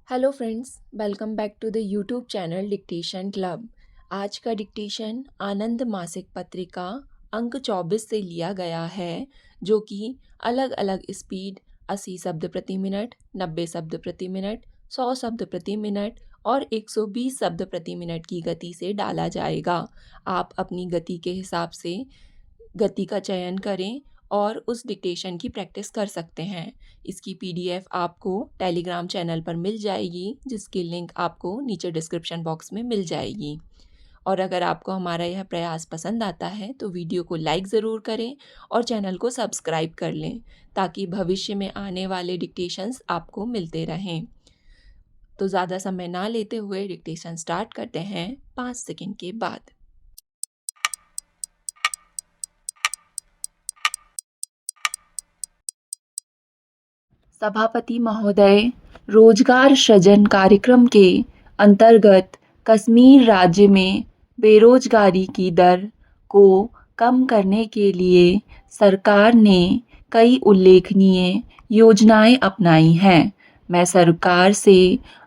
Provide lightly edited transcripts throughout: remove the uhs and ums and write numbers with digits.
Hello friends, welcome back to the YouTube channel dictation club. आज का dictation आनंद मासिक पत्रिका अंक 24 से लिया गया है, जो कि अलग अलग स्पीड 80 शब्द प्रति मिनट, 90 शब्द प्रति मिनट, 100 शब्द प्रति मिनट और 120 शब्द प्रति मिनट की गति से डाला जाएगा। आप अपनी गति के हिसाब से गति का चयन करें और उस डिक्टेशन की प्रैक्टिस कर सकते हैं। इसकी पीडीएफ आपको टेलीग्राम चैनल पर मिल जाएगी, जिसकी लिंक आपको नीचे डिस्क्रिप्शन बॉक्स में मिल जाएगी। और अगर आपको हमारा यह प्रयास पसंद आता है तो वीडियो को लाइक ज़रूर करें और चैनल को सब्सक्राइब कर लें, ताकि भविष्य में आने वाले डिक्टेशंस आपको मिलते रहें। तो ज़्यादा समय ना लेते हुए डिक्टेशन स्टार्ट करते हैं 5 सेकंड के बाद। सभापति महोदय, रोजगार सृजन कार्यक्रम के अंतर्गत कश्मीर राज्य में बेरोजगारी की दर को कम करने के लिए सरकार ने कई उल्लेखनीय योजनाएं अपनाई हैं। मैं सरकार से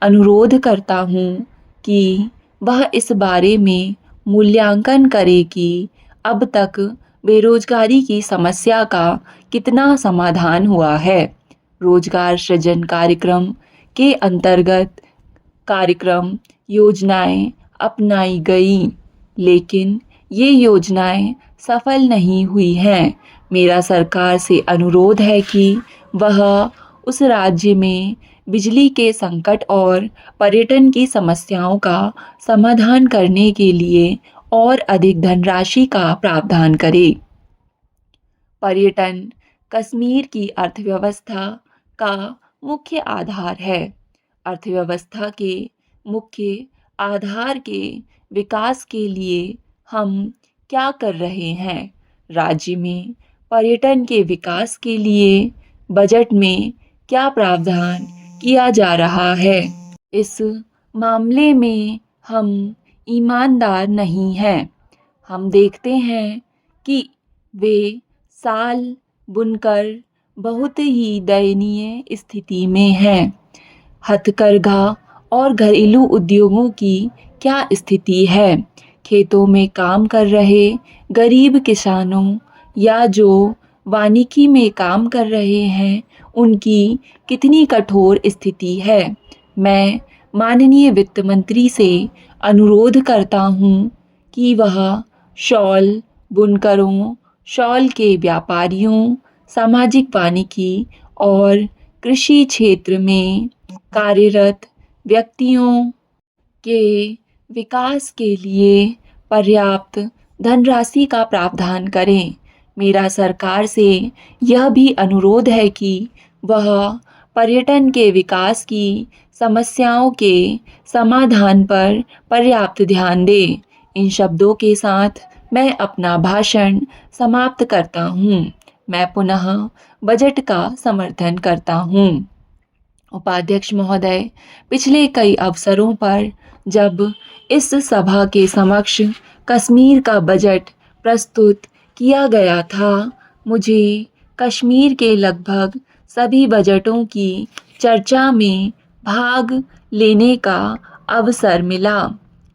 अनुरोध करता हूं कि वह इस बारे में मूल्यांकन करे कि अब तक बेरोजगारी की समस्या का कितना समाधान हुआ है। रोजगार सृजन कार्यक्रम के अंतर्गत कार्यक्रम योजनाएं अपनाई गई, लेकिन ये योजनाएं सफल नहीं हुई हैं। मेरा सरकार से अनुरोध है कि वह उस राज्य में बिजली के संकट और पर्यटन की समस्याओं का समाधान करने के लिए और अधिक धनराशि का प्रावधान करे। पर्यटन कश्मीर की अर्थव्यवस्था का मुख्य आधार है। अर्थव्यवस्था के मुख्य आधार के विकास के लिए हम क्या कर रहे हैं? राज्य में पर्यटन के विकास के लिए बजट में क्या प्रावधान किया जा रहा है? इस मामले में हम ईमानदार नहीं हैं। हम देखते हैं कि वे साल बुनकर बहुत ही दयनीय स्थिति में हैं। हथकरघा और घरेलू उद्योगों की क्या स्थिति है? खेतों में काम कर रहे गरीब किसानों या जो वानिकी में काम कर रहे हैं, उनकी कितनी कठोर स्थिति है। मैं माननीय वित्त मंत्री से अनुरोध करता हूँ कि वह शॉल बुनकरों, शॉल के व्यापारियों, सामाजिक वानिकी और कृषि क्षेत्र में कार्यरत व्यक्तियों के विकास के लिए पर्याप्त धनराशि का प्रावधान करें। मेरा सरकार से यह भी अनुरोध है कि वह पर्यटन के विकास की समस्याओं के समाधान पर पर्याप्त ध्यान दे। इन शब्दों के साथ मैं अपना भाषण समाप्त करता हूँ। मैं पुनः बजट का समर्थन करता हूँ। उपाध्यक्ष महोदय, पिछले कई अवसरों पर जब इस सभा के समक्ष कश्मीर का बजट प्रस्तुत किया गया था, मुझे कश्मीर के लगभग सभी बजटों की चर्चा में भाग लेने का अवसर मिला।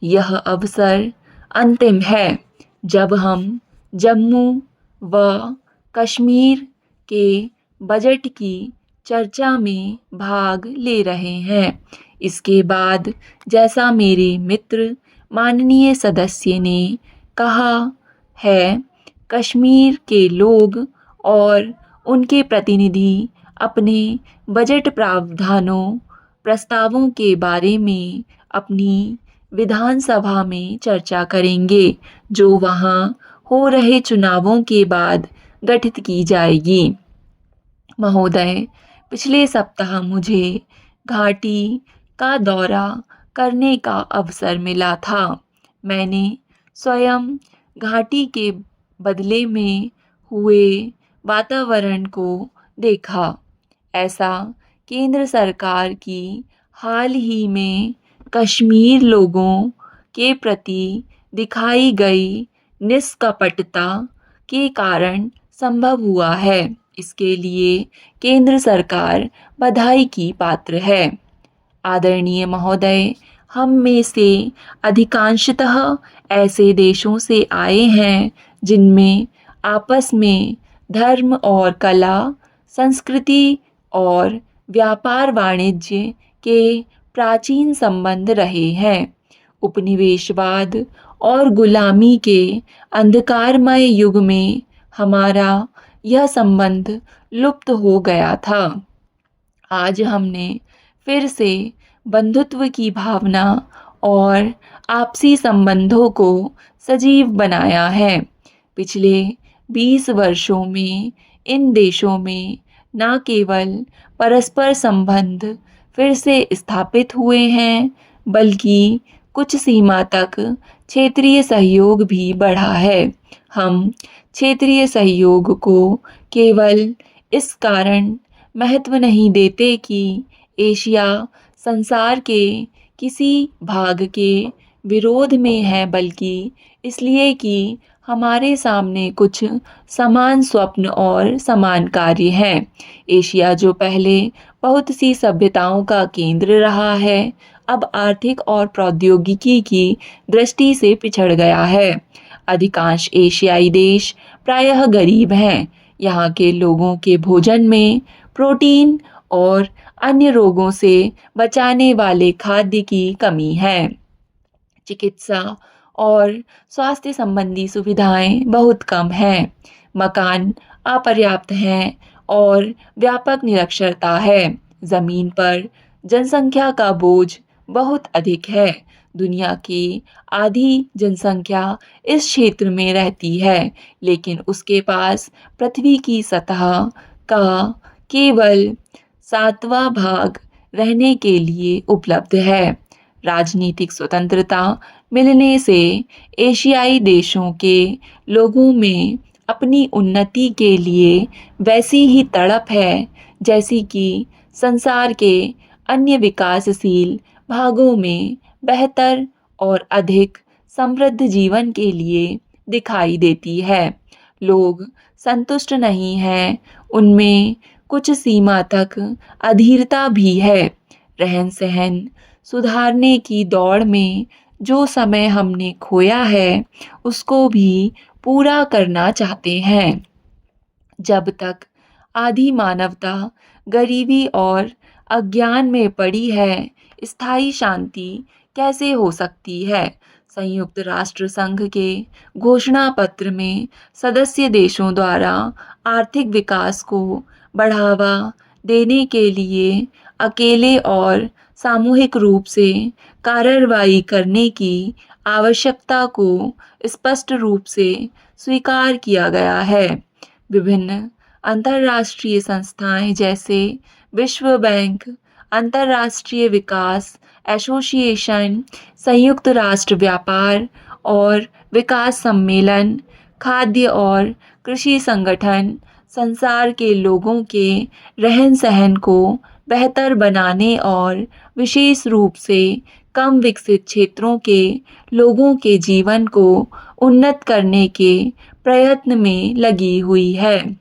यह अवसर अंतिम है जब हम जम्मू व कश्मीर के बजट की चर्चा में भाग ले रहे हैं। इसके बाद, जैसा मेरे मित्र माननीय सदस्य ने कहा है, कश्मीर के लोग और उनके प्रतिनिधि अपने बजट प्रावधानों प्रस्तावों के बारे में अपनी विधानसभा में चर्चा करेंगे, जो वहां हो रहे चुनावों के बाद गठित की जाएगी। महोदय, पिछले सप्ताह मुझे घाटी का दौरा करने का अवसर मिला था। मैंने स्वयं घाटी के बदले में हुए वातावरण को देखा। ऐसा केंद्र सरकार की हाल ही में कश्मीर लोगों के प्रति दिखाई गई निष्कपटता के कारण संभव हुआ है। इसके लिए केंद्र सरकार बधाई की पात्र है। आदरणीय महोदय, हम में से अधिकांशतः ऐसे देशों से आए हैं जिनमें आपस में धर्म और कला, संस्कृति और व्यापार वाणिज्य के प्राचीन संबंध रहे हैं। उपनिवेशवाद और गुलामी के अंधकारमय युग में हमारा यह संबंध लुप्त हो गया था। आज हमने फिर से बंधुत्व की भावना और आपसी संबंधों को सजीव बनाया है। पिछले 20 वर्षों में इन देशों में न केवल परस्पर संबंध फिर से स्थापित हुए हैं, बल्कि कुछ सीमा तक क्षेत्रीय सहयोग भी बढ़ा है। हम क्षेत्रीय सहयोग को केवल इस कारण महत्व नहीं देते कि एशिया संसार के किसी भाग के विरोध में है, बल्कि इसलिए कि हमारे सामने कुछ समान स्वप्न और समान कार्य हैं। एशिया जो पहले बहुत सी सभ्यताओं का केंद्र रहा है, अब आर्थिक और प्रौद्योगिकी की दृष्टि से पिछड़ गया है। अधिकांश एशियाई देश प्रायः गरीब हैं। यहाँ के लोगों के भोजन में प्रोटीन और अन्य रोगों से बचाने वाले खाद्य की कमी है। चिकित्सा और स्वास्थ्य संबंधी सुविधाएं बहुत कम हैं। मकान अपर्याप्त हैं और व्यापक निरक्षरता है। जमीन पर जनसंख्या का बोझ बहुत अधिक है। दुनिया की आधी जनसंख्या इस क्षेत्र में रहती है, लेकिन उसके पास पृथ्वी की सतह का केवल 7वां भाग रहने के लिए उपलब्ध है। राजनीतिक स्वतंत्रता मिलने से एशियाई देशों के लोगों में अपनी उन्नति के लिए वैसी ही तड़प है जैसी कि संसार के अन्य विकासशील भागों में बेहतर और अधिक समृद्ध जीवन के लिए दिखाई देती है। लोग संतुष्ट नहीं हैं, उनमें कुछ सीमा तक अधीरता भी है। रहन सहन सुधारने की दौड़ में जो समय हमने खोया है, उसको भी पूरा करना चाहते हैं। जब तक आधी मानवता गरीबी और अज्ञान में पड़ी है, स्थायी शांति कैसे हो सकती है? संयुक्त राष्ट्र संघ के घोषणा पत्र में सदस्य देशों द्वारा आर्थिक विकास को बढ़ावा देने के लिए अकेले और सामूहिक रूप से कार्रवाई करने की आवश्यकता को स्पष्ट रूप से स्वीकार किया गया है। विभिन्न अंतर्राष्ट्रीय संस्थाएं जैसे विश्व बैंक, अंतर्राष्ट्रीय विकास एसोसिएशन, संयुक्त राष्ट्र व्यापार और विकास सम्मेलन, खाद्य और कृषि संगठन संसार के लोगों के रहन सहन को बेहतर बनाने और विशेष रूप से कम विकसित क्षेत्रों के लोगों के जीवन को उन्नत करने के प्रयत्न में लगी हुई है।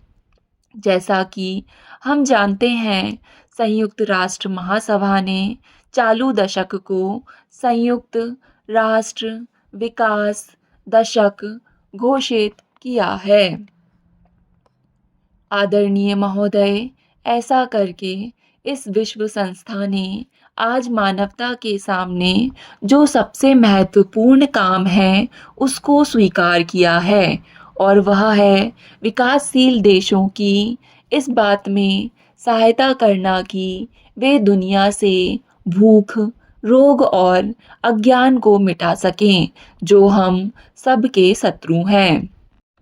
जैसा कि हम जानते हैं, संयुक्त राष्ट्र महासभा ने चालू दशक को संयुक्त राष्ट्र विकास दशक घोषित किया है। आदरणीय महोदय, ऐसा करके इस विश्व संस्था ने आज मानवता के सामने जो सबसे महत्वपूर्ण काम है, उसको स्वीकार किया है, और वह है विकासशील देशों की इस बात में सहायता करना कि वे दुनिया से भूख, रोग और अज्ञान को मिटा सकें, जो हम सबके शत्रु हैं।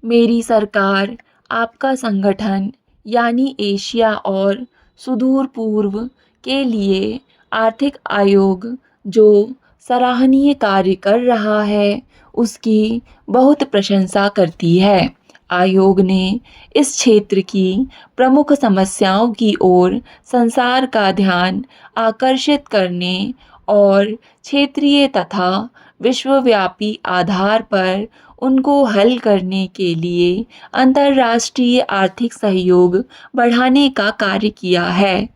मेरी सरकार आपका संगठन यानी एशिया और सुदूर पूर्व के लिए आर्थिक आयोग जो सराहनीय कार्य कर रहा है, उसकी बहुत प्रशंसा करती है। आयोग ने इस क्षेत्र की प्रमुख समस्याओं की ओर संसार का ध्यान आकर्षित करने और क्षेत्रीय तथा विश्वव्यापी आधार पर उनको हल करने के लिए अंतर्राष्ट्रीय आर्थिक सहयोग बढ़ाने का कार्य किया है।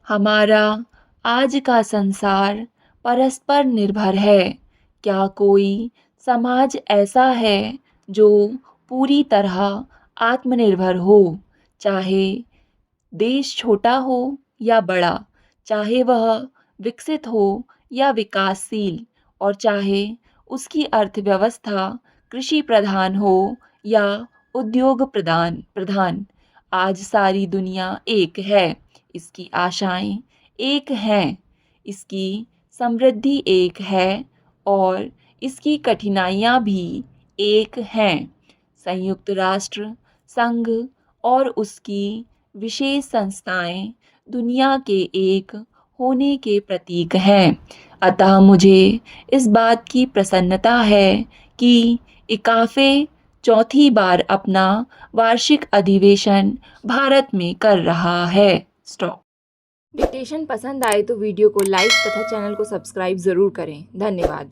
हमारा आज का संसार परस्पर निर्भर है। क्या कोई समाज ऐसा है जो पूरी तरह आत्मनिर्भर हो? चाहे देश छोटा हो या बड़ा, चाहे वह विकसित हो या विकासशील, और चाहे उसकी अर्थव्यवस्था कृषि प्रधान हो या उद्योग प्रधान प्रधान। आज सारी दुनिया एक है, इसकी आशाएं एक हैं, इसकी समृद्धि एक है और इसकी कठिनाइयाँ भी एक हैं। संयुक्त राष्ट्र संघ और उसकी विशेष संस्थाएं दुनिया के एक होने के प्रतीक हैं। अतः मुझे इस बात की प्रसन्नता है कि इकाफे चौथी बार अपना वार्षिक अधिवेशन भारत में कर रहा है। स्टॉप। डिक्टेशन पसंद आए तो वीडियो को लाइक तथा चैनल को सब्सक्राइब ज़रूर करें। धन्यवाद।